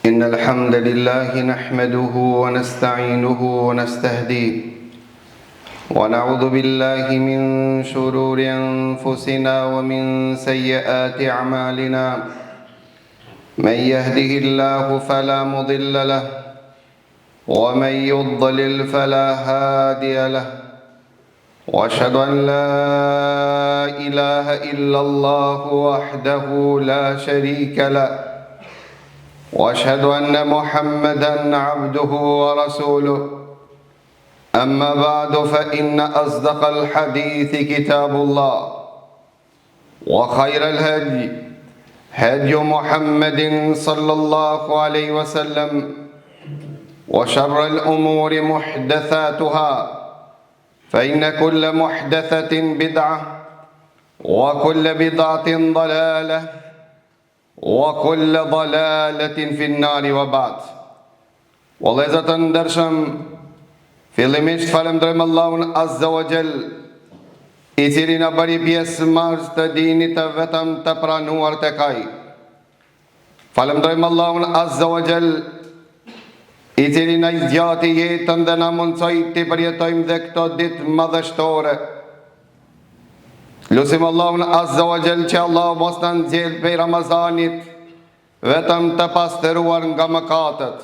إن الحمد لله نحمده ونستعينه ونستهديه ونعوذ بالله من شرور أنفسنا ومن سيئات أعمالنا من يهده الله فلا مضل له ومن يضلل فلا هادي له وأشهد أن لا إله إلا الله وحده لا شريك له وأشهد أن محمدًا عبده ورسوله أما بعد فإن أصدق الحديث كتاب الله وخير الهدي هدي محمد صلى الله عليه وسلم وشر الأمور محدثاتها فإن كل محدثة بدعة وكل بدعة ضلالة وكل ضلالة في النار وبعد. Vëllezër të ndershëm, fillimisht falenderojmë Allahun Azza wa Jall, i cili na bëri pjesëmarrës të dinit të vetëm të pranuar tek Ai. Falenderojmë Allahun Azza wa Jall, i cili na zgjati jetën dhe na mundsoi të përjetojmë dhe këto ditë madhështore. Lutim Allahun Azza wa Jall që Allah mos na nxjerr prej Ramazanit vetëm të pastëruar nga mëkatet.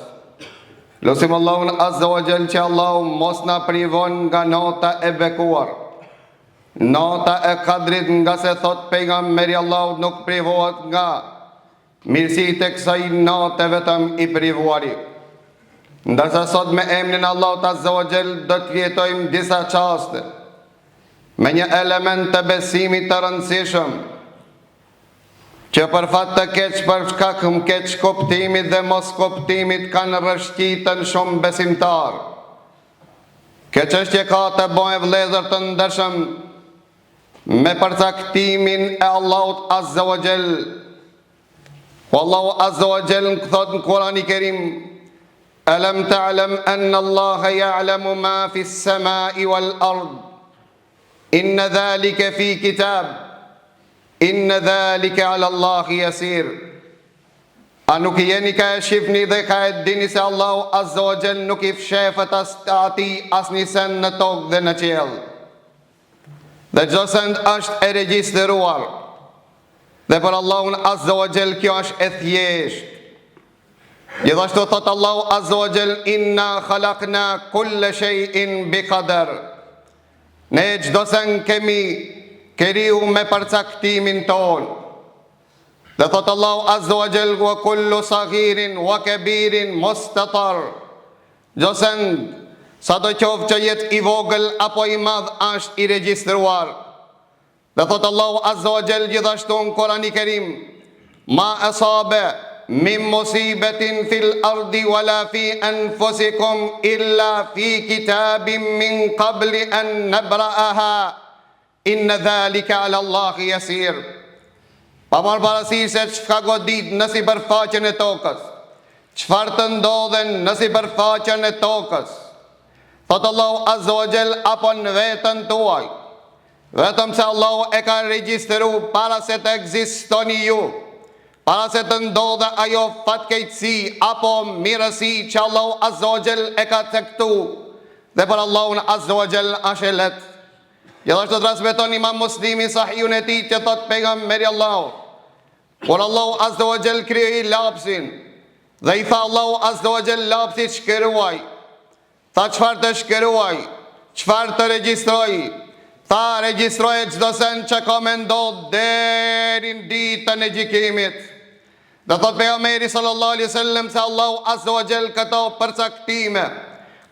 Lutim Allahun Azza wa Jall që Allah mos na privon nga nota e bekuar. Nota e kadrit, nga se thot pejgamberi Allahut nuk privohet nga mirësitë e kësaj note vetëm i privuari. Ndërsa sot me emrin Allahut Azza wa Jall do të vjetojmë disa çaste me një element të besimit të rëndësishëm, që për fat të keq për shkak keq kuptimit dhe mos kuptimit kanë rrëshqitën shumë besimtar. Kjo çështje ka të bëjë vëllezër të ndershëm me përcaktimin e Allahut Azza wa Jall. Allahu Azza wa Jall thot në Kur'anin e Kerim: Alam ta'lam anna Allaha ya'lamu ma fi s-samai wal ard. Inna dhalika fi kitab. Inna dhalika ala Allahi yasir. A nuk jeni ka e shifni dhe ka e dini se Allahu Azza wa Jall nuk i fshefët ati asnjë send në tokë dhe në qiell. Dhe çdo send është e regjistruar. Dhe për Allahun Azza wa Jall kjo është e thjeshtë. Gjithashtu thot Allahu Azza wa Jall: Inna khalaqna kulla shay'in biqadar. Ne çdo sen kemi kriju me përcaktimin ton. Dhe thot Allahu Azza wa Jall: wa kullu saghirin wa kabirin mustatar. Çdo sen, sado qoftë që jetë i vogël apo i madh, është i regjistruar. Dhe thot Allahu Azza wa Jall gjithashtu në Kur'anin e Kerim: ma asabe min musibetin fil ardi wala fi anfusikum illa fi kitabin min qabli an nabra'aha inna dhalika ala Allahi yasir. Pa marrë parasysh se çka godit në sipërfaqen e tokës, çfarë të ndodhen në sipërfaqen e tokës, thot Allahu Azza wa Jall, apo në veten tuaj, vetëm se Allahu e ka regjistruar para se të ekzistoni ju, para se të ndodhe ajo fatkeqësi apo mirësi që Allahu Azza wa Jall e ka caktuar. Dhe për Allahun Azza wa Jall është e lehtë. Gjithashtu transmeton Imam Muslimi sahihun e tij që thot pejgamberi Allahu: kur Allahu Azza wa Jall krijoi lapsin, dhe i tha Allahu Azza wa Jall lapsit shkruaj. Tha çfarë të shkruaj? Çfarë të regjistroj? Tha regjistroje çdo sen që ka me ndodh deri në ditën e gjykimit. Dhe thot pejgamberi sallallahu alaihi wasallam se Allahu Azza wa Jall këto përcaktime,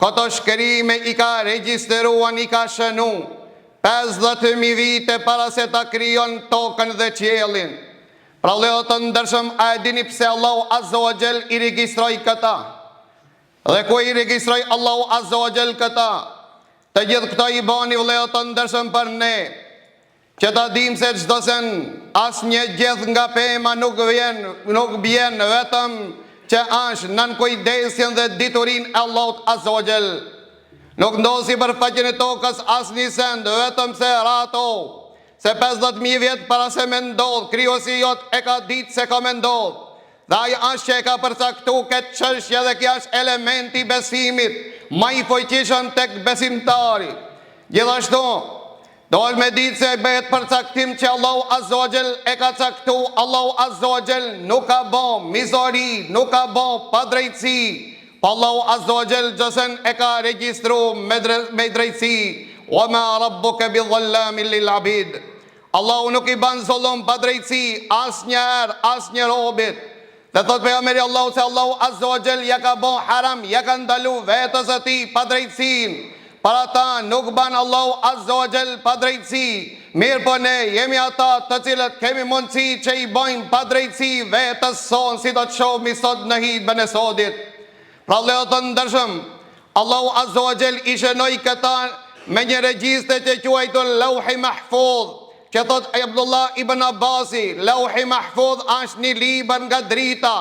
këto shkrime i ka regjistruar, i ka shënu 50.000 vite para se ta krijon tokën dhe qiellin. Pra vëllezër të ndershëm, a e dini pse Allahu Azza wa Jall i regjistroi këta? Dhe ku i regjistroi Allahu Azza wa Jall këta? Të gjithë këto i bani vëllezër të ndershëm për ne, që ta dim se çdo sen, asnjë gjeth nga pema nuk bjen vetëm që është nën kujdesjen dhe diturinë e Allahut Azza wa Jall. Nuk ndodh sipërfaqen e tokës asnjë send vetëm se rato, se 50.000 vjet para se me ndodh, krijosi jot e ka ditë se ka me ndodh. Dhe ai është që e ka përcaktuar këtë çështje dhe kjo është elementi i besimit, më i fuqishëm tek besimtari. Gjithashtu, dohet me ditë se bëhet përcaktim që Allahu Azza wa Jall e ka caktuar, Allahu Azza wa Jall nuk ka bën mizori, nuk ka bën padrejtësi. Po Allahu Azza wa Jall gjësën e ka regjistruar me drejtësi. Wa ma rabbuka bi dhallamin lil abid. Allahu nuk i ban zullum pa drejtësi asnjëherë, asnjë robit. Dhe thot pejgamberi Allahu se Allahu Azza wa Jall ja ka bën haram, ja ka ndalu vetës e tij pa drejtësinë. Para ta nuk ban Allahu Azza wa Jall pa drejtësi. Mirë po ne jemi ata të cilët kemi mundësi që i bojnë pa drejtësi vetës sonë, si do të shohmi sot në hutbën e sodit. Pra lejo të ndërshëm, Allahu Azza wa Jall i shënoi këta me një regjistre që quajtur Lauhi Mahfudh, që thot Abdullah ibn Abbasi, Lauhi Mahfudh është një libër nga drita,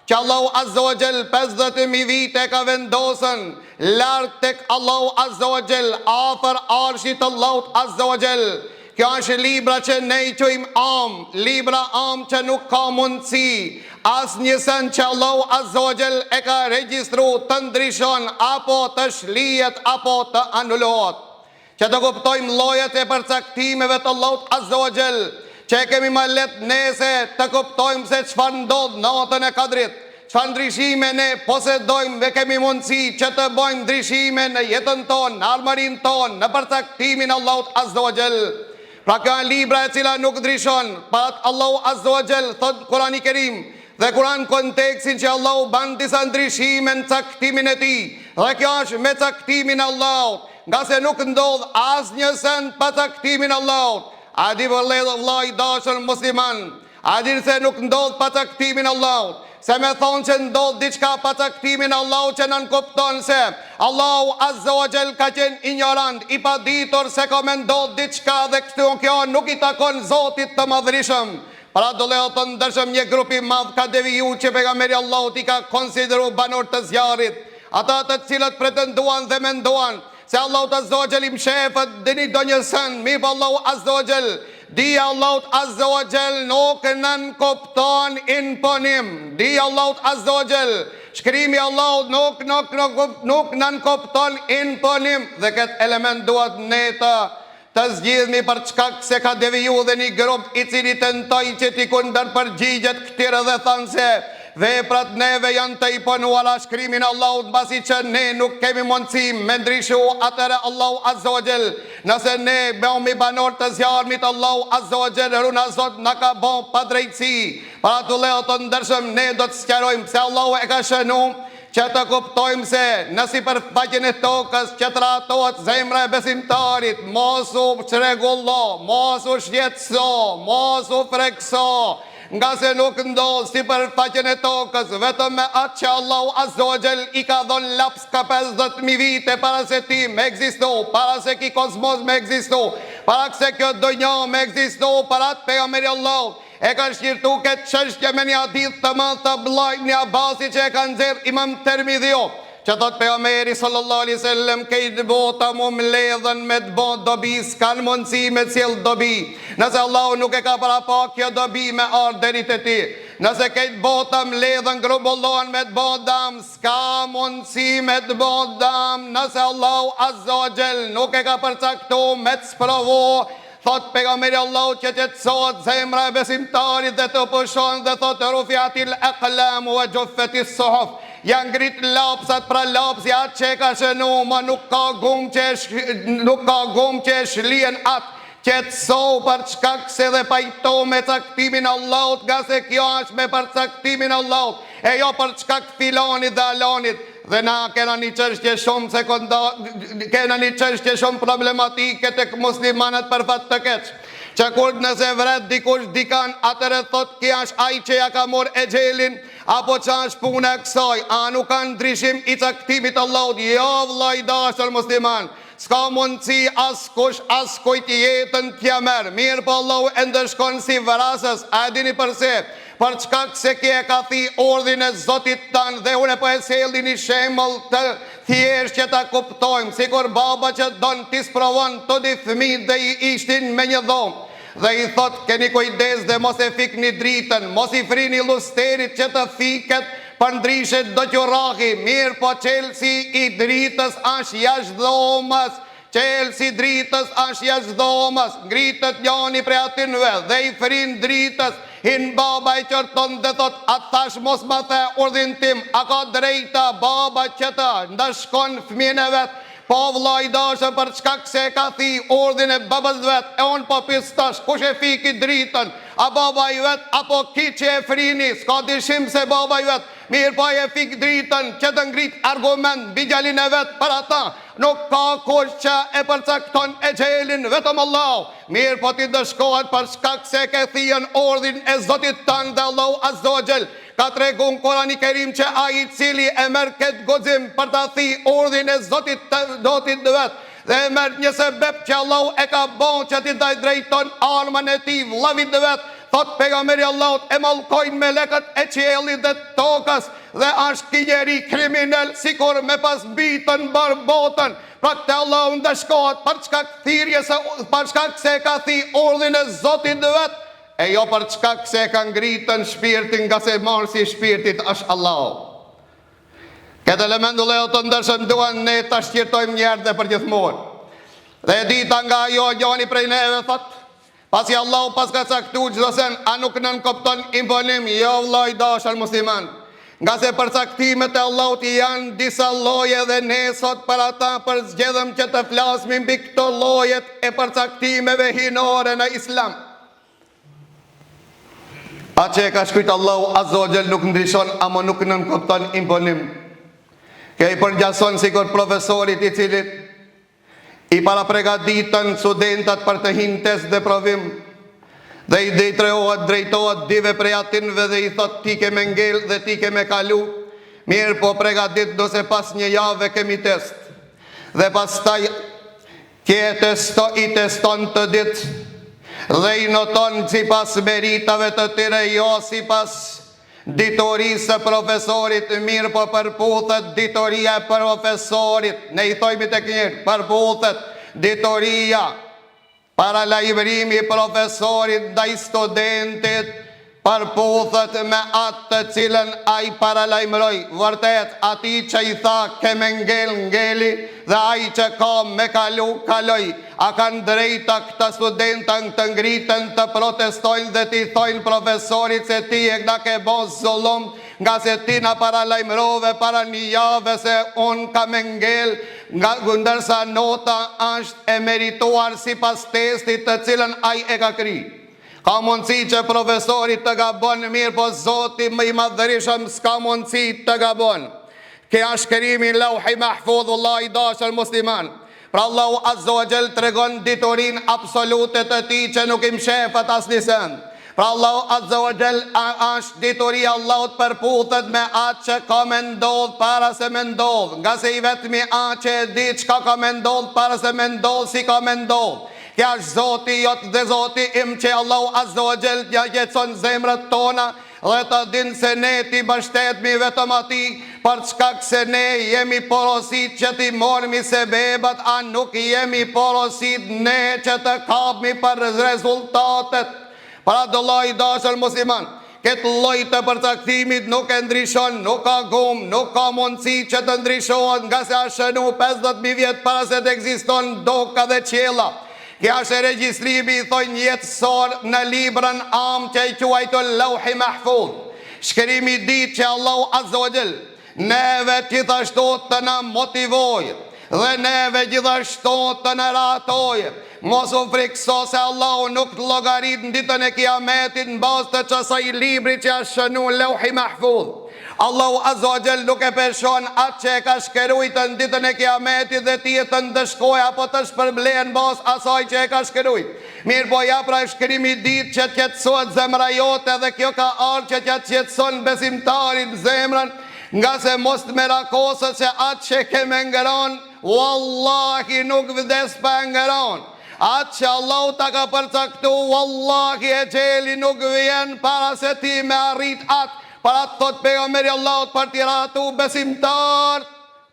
që Allahu Azza wa Jall 50.000 vite ka vendosën larg tek Allahu Azza wa Jall, afër arshit të Allahut Azza wa Jall. Kjo është libra që ne i quajmë am, libra am që nuk ka mundësi asnjësën që Allahu Azza wa Jall e ka regjistruar të ndryshon apo të shlihet apo të anulohet. Që të kuptojmë llojet e përcaktimeve të Allahut Azza wa Jall, që e kemi më lehtë nese të kuptojmë se çfarë ndodh natën e Kadrit, çfarë ndryshime ne posedojmë dhe kemi mundësi që të bëjmë ndryshime në jetën tonë, në armërinë tonë, në përcaktimin e Allahut Azza wa Jall. Pra kjo është libra e cila nuk ndryshon, para Allahu Azza wa Jall thot Kurani i Kerim, dhe Kur'an kontekstin që Allahu ban disa ndryshime në caktimin e tij. Dhe kjo është me caktimin e Allahut, nga se nuk ndodh asnjë send pa caktimin e Allahut. A di vëllai i dashur musliman, a di se nuk ndodh pa caktimin e Allahut? Se me thonë që ndodh diçka pa caktimin e Allahut që nën kupton se Allahu Azza wa Jall ka qenë ignorant, i paditur se ka me ndodh diçka dhe kjo nuk i takon Zotit të Madhërisëm. Para do lejo të ndërshëm një grup i madh ka deviju që pejgamberi Allahut i ka konsideru banor të zjarrit, ata të cilët pretenduan dhe menduan se Allahu Azza wa Jall i mshefët dini do një sën, mirë Allahu Azza wa Jall, di Allahu Azza wa Jall nuk nën kupton imponim, di Allahu Azza wa Jall, shkrimi Allahu nuk nën kupton imponim, dhe këtë element duhet ne të zgjidhni për çka se ka deviju dhe një grup i cili tentoi që t'i kundërpërgjigjet këtyre dhe thanë se veprat neve janë të imponuara shkrimin Allahut, mbasi që ne nuk kemi mundësi me ndryshu atëre Allahu Azza wa Jall. Nëse ne bëhemi banor të zjarmit, Allahu Azza wa Jall runa Zot na ka bën pa drejtësi. Para të lejo të ndërshëm ne do të sqarojmë se Allahu e ka shënu që të kuptojmë se në sipërfaqen e tokës që trahtohet zemra e besimtarit, mos u çrregullo, mos u shqetëso, mos u frekso, nga se nuk ndodh sipërfaqen e tokës vetëm me atë që Allahu Azza wa Jall i ka dhënë laps ka 50.000 vite para se ti me ekzistu, para se ki kozmos me ekzistu, para se kjo donjë me ekzistu, para të pejgamberi Allahut e ka shqirtu këtë çështje me një hadith të madh të Abdullah ibn Abbasit që e ka nxjerr Imam Tirmidhiu, që thot pejgamberi sallallahu alaihi wasallam, këtë bota mu mbledhen me të bën dobi, s'kan mundësi me cilë dobi. Nëse Allahu nuk e ka para pa kjo dobi me ardh deri te ti, nëse këtë bota mbledhen grumbullon me të bën dam, s'ka mundësi me të bën dam, nëse Allahu Azza wa Jall nuk e ka përcaktuar me të sprovu. Thot pejgamberi Allahu që të çot zemra e besimtarit dhe të pushon dhe thot rufiatil aqlam wa juffatis suhuf, janë ngrit lapsat pra lapsi atë që ka shënu, ma nuk ka gum që e shlien atë që të sohu për çkak se dhe pajto me caktimin Allahut, nga se kjo është me për caktimin Allahut, e jo për çkak filonit dhe alonit. Dhe na kena një çështje shumë problematike tek muslimanët për fat të keq, që kur nëse vret dikush dikan, atëre thot ki është ai që ja ka marrë exhelin, apo që është puna e kësaj, a nuk ka ndryshim i caktimit Allahut? Jo vllai dashur musliman, s'ka mundësi askujt jetën t'ja merr, mirë po Allahu e ndëshkon si vrasës. A dini përse? Për çkak se ki e ka thi ordhin e Zotit tanë, dhe unë po e sjell një shembull të thjesht që ta kuptojmë, sikur baba që don t'i sprovon të di fëmijët dhe i ishtin me një dhomë, dhe I thot keni kujdes dhe mos e fikni dritën, mos I frini lusterit që të fiket për ndrishet do që rahi, mirë po qelsi I dritës është jashtë dhomës, qelsi dritës është jashtë dhomës, ngritët njani pre atinve dhe I frin dritës, hin baba I qërton dhe thot, atë thash mos më the urdhin tim, a ka drejta baba që të ndashkon fëmijën e vetë, po vllai dashur për çka se ka thi urdhin e babës vet, e on po pistash, kush e fiki dritën, a baba I vet apo ki që e frini, s'ka dyshim se baba I vet, mirë po e fik dritën që të ngrit argument mbi djalin e vet për ata, nuk ka kush që e përcakton e xhelin, vetëm Allah, mirë po ti dëshkohet për shkak se ke thirrën urdhin e Zotit tanë dhe Allahu Azza wa Jall ka tregun Kurani Kerim që ai I cili e merr këtë guxim për ta thirrë urdhin e Zotit të vet dhe e merr një sebeb që Allahu e ka bën që ti ta drejton armën e tij vllavit të vet, thot pejgamberi Allahut e mallkojnë melekët e qiellit dhe tokës dhe është ky njeri kriminal sikur me pas bitën mbar botën. Pra këtë Allahu ndeshkohet për çka thirrjes, për çka se ka thirrë urdhin e Zotit të vet, e jo për çka se ka ngritën shpirtin nga se marrësi I shpirtit është Allah. Këtë elementu dhe të ndërshëm duan ne të shqirtojmë njerë dhe për gjithmonë. Dhe e dita nga jo njani prej neve thot, pasi Allah pas ka caktu çdo sen, a nuk nënkopton imponim, jo vllai dashur musliman. Nga se përcaktimet e Allahut janë disa lloje dhe ne sot për ata përzgjedhëm që të flasmi mbi këto llojet e përcaktimeve hinore në Islam. A që e ka shkujt Allahu Azza wa Jall nuk ndryshon, ama nuk nënkopton imponim. Ke I përgjason sikur profesorit I cilit I para pregaditën studentat për të hinë test dhe provim, dhe I drejtohet dive prej atinve dhe I thot ti ke me ngel dhe ti ke me kalu, mirë po pregadit do se pas një jave kemi test, dhe pas taj I teston të dit dhe I noton si pas meritave të tyre, jo si pas ditorisë e profesorit, mirë po përputhet ditoria e profesorit, ne I thojmi të kënjërë, përputhet ditoria, para lajmërimi profesorit ndaj studentit, përputhet me atë të cilën ai para lajmëroj, vërtet ati që I tha ke me ngeli, dhe ai që ka me kalu, kaloj, a kanë drejta këta studentën të ngritën të protestojnë dhe ti thojnë profesorit se ti e këna ke bon zullum, nga se ti na para lajmërove para një jave se unë ka me ngel, nga ndërsa nota është e merituar si pas testit të cilën ai e ka kri. Ka mundësi që profesorit të gabon, mirë po Zoti më I madhërishëm s'ka mundësi të gabon. Kja është kerimi lauhi mahfudh, vllai I dashur musliman. Pra Allahu Azza wa Jall tregon ditorin absolute të ti që nuk I mshefat asnjë send. Pra Allahu Azza wa Jall është ditoria Allahut përputhet me atë që ka me ndodh para se me ndodh, nga se I vetmi atë që e di çka ka me ndodh para se me ndodh si ka me ndodh. Kja është Zoti jot dhe Zoti im që Allahu Azza wa Jall ja jetson zemrat tona dhe të dinë se ne ti bashtetmi vetëm ati, për çkak se ne jemi porosit që ti mormi se bebat, a nuk jemi porosit ne që të kapmi për rezultatet. Para do lloj dashur musliman, këtë lloj të përcaktimit nuk e ndryshon, nuk ka gum, nuk ka mundësi që të ndryshohet, nga se është shënu 50.000 vjet para se të ekziston doka dhe qiella. Kja është e regjistrimi I thojnë jetësor në librën am që I quajtur lauhi mahfudh. Shkrimi ditë që Allahu Azza wa Jall neve gjithashtu të na motivoj dhe neve gjithashtu të na ratoj. Mos u frikso se Allahu nuk të llogarit në ditën e Kiametit në bazë të çasaj libri që është shënu lauhi mahfudh. Allahu Azza wa Jall nuk e peshon atë që e ka shkruajtur në ditën e Kiametit dhe ti të ndëshkoj apo të shpërblen bazë asaj që e ka shkruajtur. Mirë po ja pra shkrimi ditë që qetësohet zemra jote dhe kjo ka ardhur që t'ja qetëson besimtarit zemrën, nga se mos të merakosët se atë që ke me ngëron, wallahi nuk vdes pa ngëron. Atë që Allahu ta ka përcaktu, wallahi e xheli nuk vjen para se ti me arrit atë. Para të thot pejgamberi Allahut për t'i ratu besimtar,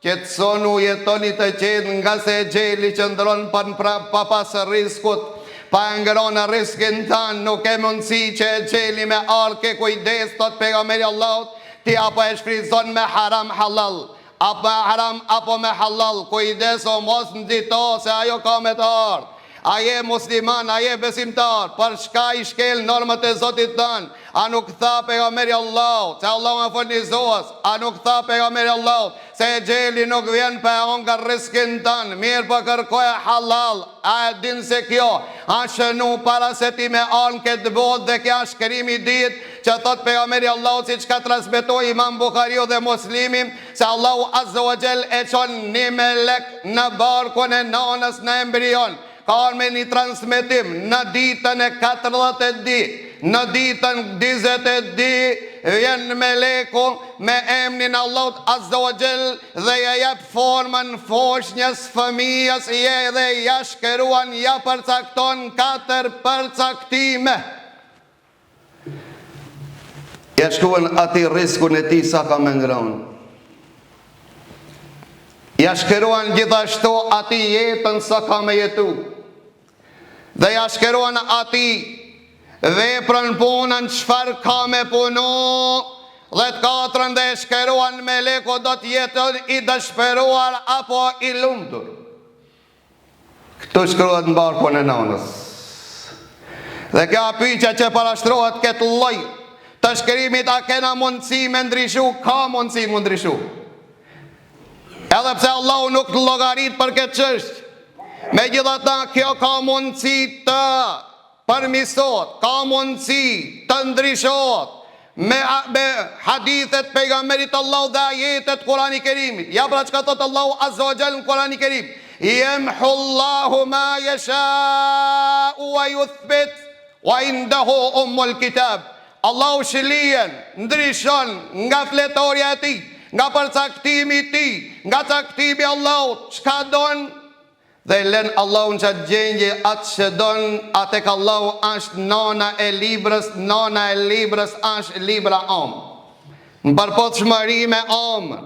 qetësonu jetoni të qetë, nga se xheli që ndron pa pas riskut, pa e ngëronë riskin tanë, nuk e mundësi që e gjeli me arë ke kujdes, thot pejgamberi Allahut, ti apo e shfrytëzon me haram halal, apo me haram apo me halal, kujdes o mos ndito se ajo ka me të ardhë. A je musliman, a je besimtar, për shka i shkel normët e Zotit tënë, a nuk tha pejgamberi Allahut, se Allah më furnizues, a nuk tha pejgamberi Allahut, se e gjeli nuk vjen për e nga riskin tënë, mirë për kërkoja halal, a e din se kjo, a shënu para se ti me anë këtë botë dhe kja shkërimi ditë, që thot pejgamberi Allahut si që ka transmetoj Imam Bukhariu dhe Muslimin, se Allahu Azza wa Jall e qon një melek në barkun e nanës në embrion, ka me një transmitim në ditën e 40 ditë, në ditën 20 ditë vjen meleku me emrin Allahut Azza wa Jall dhe ja jep formën foshnjës fëmijës dhe ja shkruan, ja përcakton 4 përcaktime. Ja shkruan ati riskun e ti sa ka me ngronë. Ja shkruan gjithashtu ati jetën sa ka me jetu. Dhe ja shkruan ati veprën punën çfarë ka me punu, dhe të 4 dhe shkruan meleku do të jetën i dëshpëruar apo i lumtur. Këtu shkruat në barkun e nanës. Dhe kjo pyetja që parashtrohet këtë lloj të shkrimit, a kena mundësi me ndryshu? Ka mundësi me ndryshu. Edhe pse Allahu nuk të llogarit për këtë çështje, megjithatë kjo ka mundësi të përmirësohet, ka mundësi të ndryshohet me hadithet pejgamberit Allahut dhe ajetet Kurani Kerimit. Ja pra çka thot Allahu Azza wa Jall në Kurani Kerim: Yamhu Allahu ma yasha'u wa yuthbit wa indahu ummul kitab. Allahu shlijen, ndryshon nga fletorja e tij, nga përcaktimi i tij, nga caktimi i Allahut, çka don dhe len Allahu në qatë gjendje atë që don, atë ka Allahu është nana e librës është libra omë. Në përpothshmëri me omën.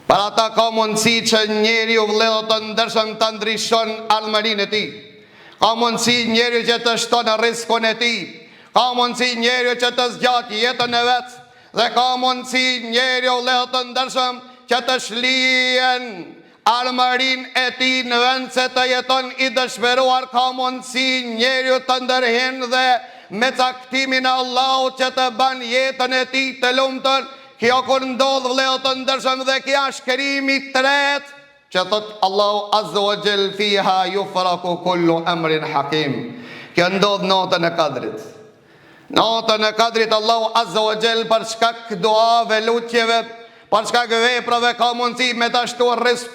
Për ata ka mundësi që njeri u vledhë të ndërshëm të ndryshon almërin e ti. Ka mundësi njeri që të shtonë riskun e ti. Ka mundësi njeri që të zgjatë jetën e vetë. Dhe ka mundësi njeri u vledhë të ndërshëm që të shlijen almërin e ti në vend se të jeton i dëshpëruar. Ka mundësi njeri të ndërhin dhe me caktimin e Allahut që të ban jetën e ti të lumtur. Kjo kur ndodh vëllezër të ndershëm dhe kja shkrimi tret që thot Allahu Azza wa Jall fiha yufraku kullu amrin hakim. Kjo ndodh natën e Kadrit. Natën e Kadrit Allahu Azza wa Jall për shkak duave, lutjeve, për shkak veprave ka mundësi me ta shtuar rizq.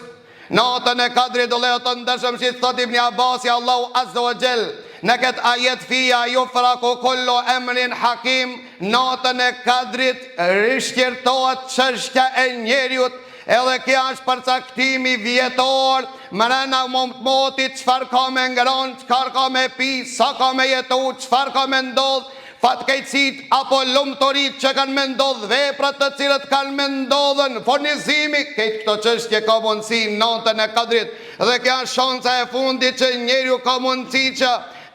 Natën e Kadrit vëllezër të ndershëm si thot Ibn Abbasi Allahu Azza wa Jall në këtë ajet fia yufraku kullu amrin hakim, natën e Kadrit rishqirtohet çështja e njeriut, edhe kja është përcaktimi vjetor, mrena motit çfarë ka me ngron, çfarë ka me pi, sa ka me jetu, çfarë ka me ndodh, fatkeqësit apo lumturit që kanë me ndodh, veprat të cilët kanë me ndodhën, furnizimi, këtë këto çështje ka mundësi natën e Kadrit, dhe kja është shanca e fundit që njeriu ka mundësi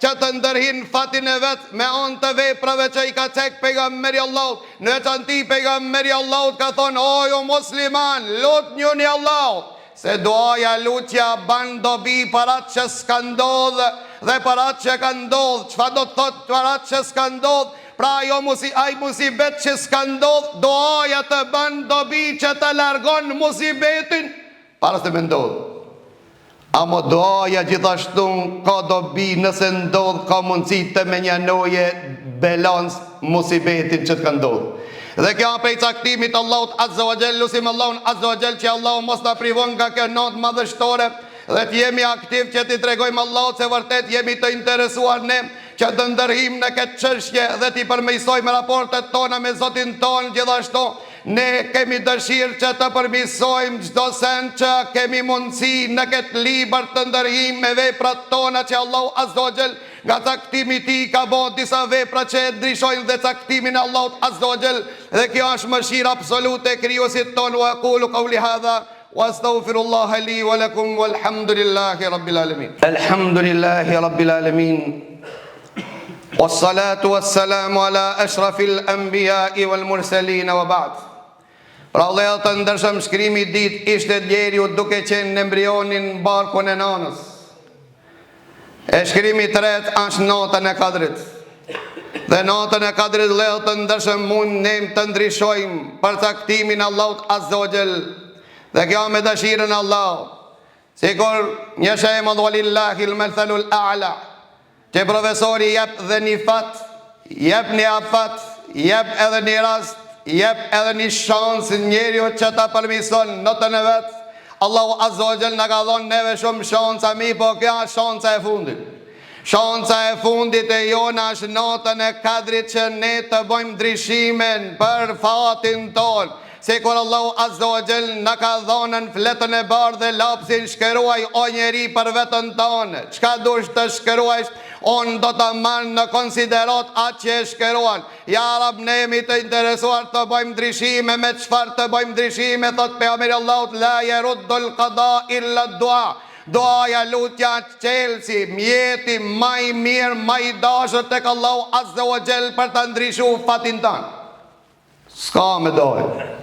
që të ndërhin fatin e vetë me anë të veprave që i ka cek pejgamberi Allahut. Në veçanti pejgamberi Allahut ka thonë: o ju musliman, lut njëni Allahut, se duaja lutja ban dobi për atë që s'ka ndodhë dhe për atë që ka ndodhë. Çfarë do të thotë për atë që s'ka ndodhë? Pra ai musibet që s'ka ndodhë, duaja të ban dobi që të largon musibetin para se me ndodhë. Amo duaja gjithashtu ka dobi nëse ndodh, ka mundësi të menjanoje belans musibetin që të ka ndodh. Dhe kjo prej caktimit Allahut Azza wa Jall, lusim Allahun Azza wa Jall që Allahu mos na privon nga kjo natë madhështore dhe të jemi aktiv që t'i tregojmë Allahut se vërtet jemi të interesuar ne që të ndërhim në këtë çështje dhe t'i përmirësojmë raportet tona me Zotin ton. Gjithashtu ne kemi dëshirë që të përmirësojmë çdo send që kemi mundësi në këtë libër të ndërhim me veprat tona që Allahu Azza wa Jall nga caktimi i tij ka bërë disa vepra që e ndryshojnë dhe caktimin e Allahut Azza wa Jall, dhe kjo është mëshira absolute e krijuesit ton. Wa aqulu qawli hadha واستغفر الله لي ولكم والحمد لله رب العالمين. الحمد لله رب العالمين والصلاة والسلام على أشرف الأنبياء والمرسلين وبعد. Pra vëllezër të ndershëm, shkrimi I ditë ishte djeri duke qenë në embrionin barkun e nanës. E shkrimi I tretë është natën e Kadrit. Dhe natën e Kadrit vëllezër të ndershëm mund ne të ndryshojmë për caktimin e Allahut Azza wa Jall. Dhe kjo me dëshirën e Allahut. Sikur një shembull walillahi al-mathalul a'la. Që profesori jep dhe një fat, jep një afat, jep edhe një rast, jep edhe një shansë njeriu që ta përmirëson natën e vet. Allahu Azza wa Jall na ka dhënë neve shumë shansa, po kjo është shansa e fundit. Shansa e fundit e jona është natën e Kadrit që ne të bëjmë ndryshimin për fatin ton. Sikur Allahu Azza wa Jall na ka dhënë në fletën e bardhë dhe lapsin, shkruaj o njeri për veten tënde. Çka dush të shkruajsh, on do të marrë në konsiderat atë që e shkruan. Ja Rab, ne jemi të interesuar të bëjmë ndryshime. Me çfarë të bëjmë ndryshime? Thot pejgamberi Allahut, la yaruddul qada illa dua. Duaja, lutja, qelsi, mjeti më I mirë, më I dashur tek Allahu Azza wa Jall për të ndryshuar fatin tan. S'ka me dojë.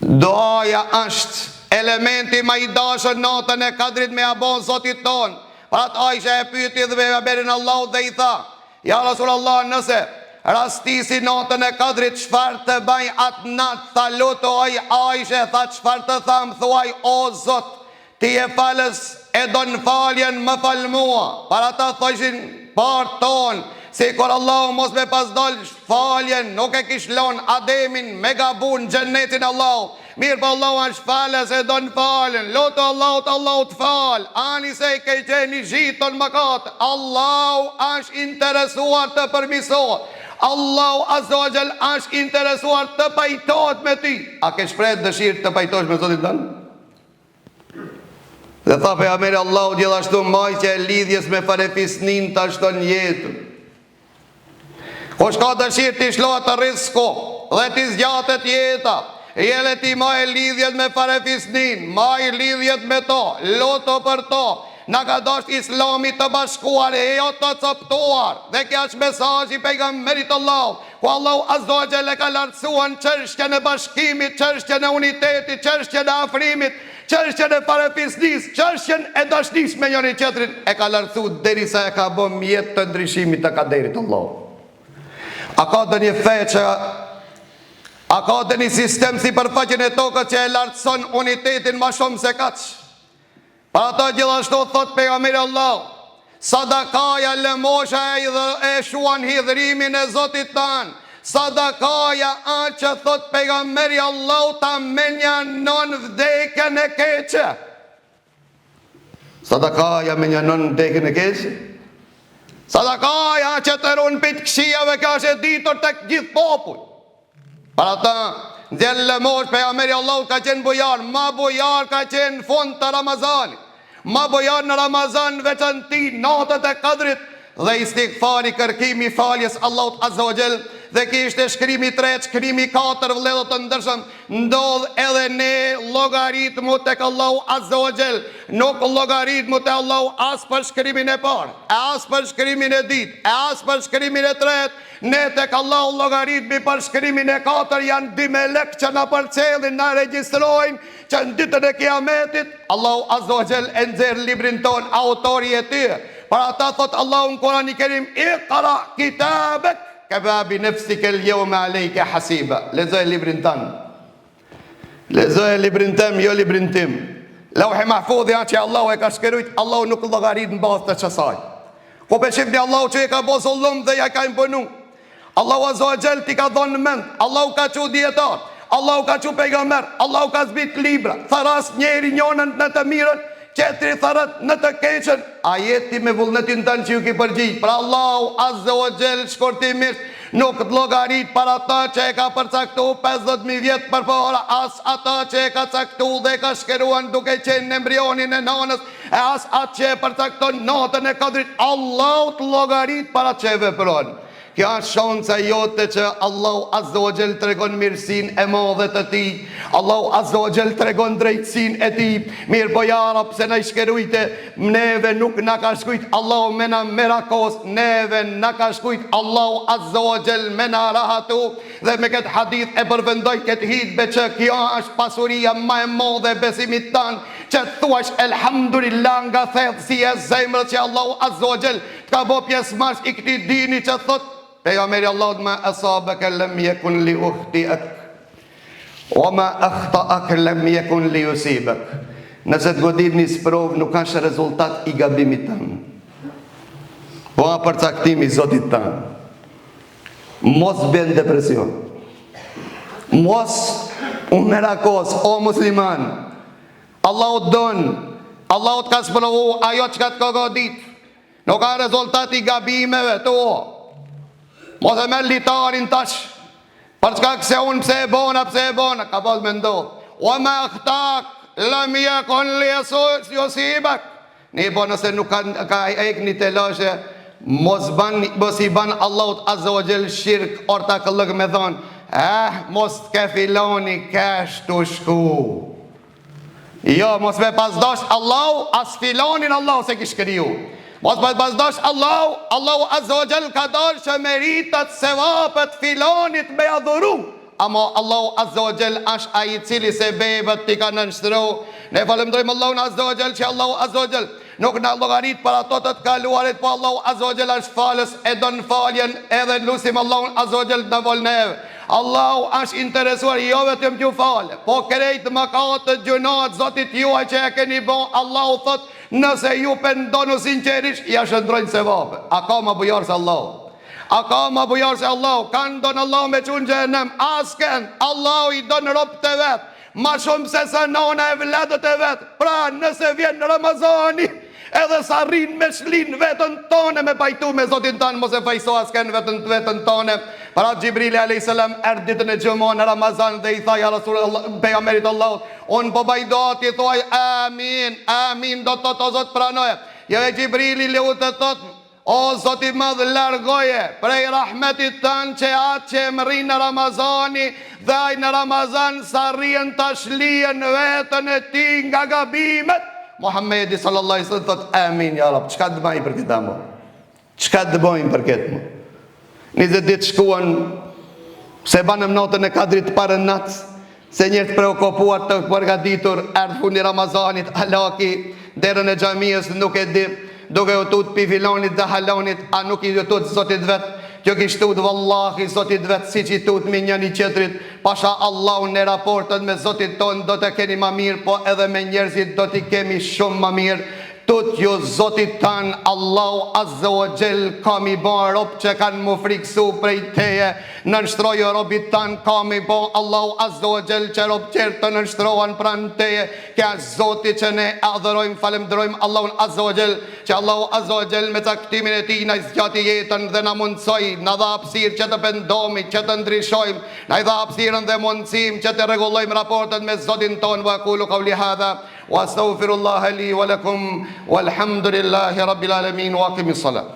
Duaja është elementi më I dashur natën e Kadrit me abon Zotit ton. Pra të Aisha e pyeti dhe pejgamberin Allahut dhe I tha, ja Rasulullah, nëse rastisi natën e Kadrit, çfarë të bëj atë natë? Tha, lutoj Aisha, tha, çfarë të tham? Thuaj, o Zot, ti je falës, e don faljen, më fal mua. Para ta thoshin parë ton, sikur Allahu mos me pas dal faljen, nuk e kish lënë Ademin me gabun xhenetin Allahu. Mirë po Allahu është falës, e don faljen. Lutu Allahut, Allahu të fal. Ani se I ke qeni zhiton mëkat. Allahu është interesuar të përmirësohet. Allahu Azza wa Jall është interesuar të pajtohet me ty. A ke shpreh dëshirë të pajtohesh me Zotin tënd? Dhe tha pejgamberi Allahu gjithashtu, majtja e lidhjes me farefisnin ta shton jetën. Kush ka dëshirë të shlohet të rizku dhe të zgjatet jeta, jele ti maj lidhjet me farefisnin, maj lidhjet me to, loto për to. Na ka dashur Islami të bashkuar, e jo të coptuar. Dhe kjo është mesazhi pejgamberit Allahut, ku Allahu Azza wa Jall e ka lartësuar çështjen e bashkimit, çështjen e unitetit, çështjen e afrimit, çështjen e farefisnisë, çështjen e dashurisë me njëri tjetrin, e ka lartësuar derisa e ka bën mjet të ndryshimit të kaderit Allahut. A ka ndonjë fe që a ka ndonjë sistem si përfaqen e tokës që e lartëson unitetin më shumë se kaq? Para ta gjithashtu thot pejgamberi Allah, sadakaja lëmosha e shuan hidhrimin e Zotit tan. Sadakaja a që thot pejgamberi Allah, ta menjanon vdekjen e keqe. Sadakaja menjanon vdekjen e keqe. Sadakaja që të ruan pit këshijave, ka është e ditur tek gjithë popull. Para ta ndjellë lëmosh pejgamberi Allah ka qenë bujar, ma bujar ka qenë fund të Ramazanit, ma bujar në Ramazan veçanti natët e Kadrit dhe istighfari, kërkimi faljes Allahut Azza wa Jall. Dhe kishte shkrimi 3, shkrimi 4, vëllezër të ndershëm, ndodh edhe ne llogaritmu tek Allahu Azza wa Jall. Nuk llogaritmu te Allahu as për shkrimin e parë, as për shkrimin e dytë, as për shkrimin e tretë. Ne tek Allahu llogaritmi për shkrimin e 4, janë dy melek që na përcjellin, na regjistrojnë që në ditën e Kiametit Allahu Azza wa Jall e nxjerr librin ton, autori e tyre. Para ata thot Allahu në Kur'anin e Kerim, iqra kitabak kafa bi nafsika al-yawma alayka hasiba. Lexoj librin tan. Lexoj librin tim, jo librin tim. Lauhi Mahfudhi që Allahu e ka shkruajt, Allahu nuk llogarit në bazë të çasaj. Po pe shifni Allahu që e ka bërë zullum dhe ja ka imponu. Allahu Azza wa Jall ti ka dhënë mend, Allahu ka çu dietar, Allahu ka çu pejgamber, Allahu ka zbrit libra. Tharas njëri njonën në të mirën, qetri tharat në të keqen. A jeti me vullnetin tënë që ju ki përgjigj? Pra Allahu Azza wa Jall shkortimisht nuk të llogarit para ata që e ka përcaktu 50.000 vjet përpara, as ata që e ka caktu dhe ka shkeruan duke qenë në embrionin e nanës, e as atë që e përcakton natën e Kadrit. Allahu të llogarit para që e vepron. Kjo është shanca jote që Allahu Azza wa Jall tregon mirësinë e madhe të Tij. Allahu Azza wa Jall tregon drejtësinë e Tij. Mirë po ja Rab, se na shkerujte, neve nuk na ka shkujt Allahu me na merakos, neve na ka shkujt Allahu Azza wa Jall me na rahatu. Dhe me këtë hadith e përvendoj këtë hitbe që kjo është pasuria më e madhe e besimit tan, që thuash elhamdulillah nga thellësia e zemrës që Allahu Azza wa Jall të ka bë pjesëmarrës i këtij dini, që thot pejgamberi Allahut ma asabaka lam yakun li ukhti'ak wa ma akhta'ak lam yakun li yusibak. Nëse të godit një sprov nuk ka shë rezultat i gabimit tënë, po a përcaktimi i Zotit tënë. Mos bën depresion, mos u merakos, o musliman. Allahu don, Allahu të ka sprovu ajo që ka të ka godit, nuk ka rezultat i gabimeve të o. Mos e me litarin tash, për çka këse unë pse e bona, ka pas me ndohë. O me akhtak, lëmje kon li josibak. Një po nëse nuk ka ek një telashe, mos i ban Allahut Azza wa Jall shirk, orta këllëk me thonë, mos të ke filoni kesh të shku. Jo, mos me pasdash Allahu, as filonin Allahu se kish kriju. Mos me pasdash Allahu Azza wa Jall ka dalë që meritat sevapet filonit me adhuru. Amo Allahu Azza wa Jall është ai i cili se bebët ti ka nënshtru. Ne falemdojmë Allahun Azza wa Jall që Allahu Azza wa Jall nuk në llogarit për ato të kaluarit, po Allahu Azza wa Jall është falës, e don faljen, edhe lusim Allahun Azza wa Jall të vol neve. Allahu është interesuar jo vetëm t'ju falë, po krejt mëkatet, gjunat, Zotit juaj që e keni bo. Allahu thot, nëse ju pendonu sinqerisht, ja shëndrojnë sevape. A ka më bujar se Allahu? A ka më bujar se Allahu? Kanë donë Allahu me qunë gjenem? Asken, Allahu i donë ropë të vetë, ma shumë se sa nona e vladët e vetë. Pra nëse vjen në Ramazani, edhe sa rrinë me shlin vetën tone, me pajtu me Zotin tanë, mos e fajso asken vetën tone. Para Gjibrili a.s. erë ditën e gjumon në Ramazan dhe i tha ja Rasulullah, pejgamberit Allahut, unë po bajdot i thuaj amin, amin, do të o Zot pranoje. Jo e Gjibrili le të thot, o Zoti madh largoje prej rahmetit tanë që atë që më rrinë në Ramazani, dhe aj në Ramazan sa rrien të shlien vetën e ti nga gabimet. Muhammedi sallallahu alaihi wasallam thot amin ja Rab. Çka të bëjmë për këtë mo? Çka të bëjmë për këtë mo? 20 ditë shkuan, se banëm notën e kadrit parë natë, se njërë të preokupuar të përgatitur, erdhë fundi Ramazanit, halaki, derën e xhamisë nuk e di, duke u tut pi filonit dhe halonit, a nuk i tut Zotit vetë. Kjo kishtë tut vallahi Zotit vetë, si që i tut me njëni qetrit, pasha Allahu në raportet me Zotit tonë do të keni ma mirë, po edhe me njerëzit do t'i kemi shumë ma mirë. Tut ju Zotit tanë, Allahu Azza wa Jall kam i bo rob që kanë mu friksu prej teje, nënshtrojë robit tanë kam i bo Allahu Azza wa Jall që rob qërë të nënshtrohan pranë teje. Kja Zotit që ne adhërojmë, falemderojmë Allahun Azza wa Jall, që Allahu Azza wa Jall me caktimin e ti na zgjati jetën dhe na mundsoj, na dha hapësirë që të pendomi, që të ndryshojmë, na i dha hapësirën dhe mundësim që të rregullojmë raportet me Zotin tonë. Wa aqulu qawli hadha wa astaghfirullaha li wa lakum walhamdulillahi rabbil alamin wa aqimis salat.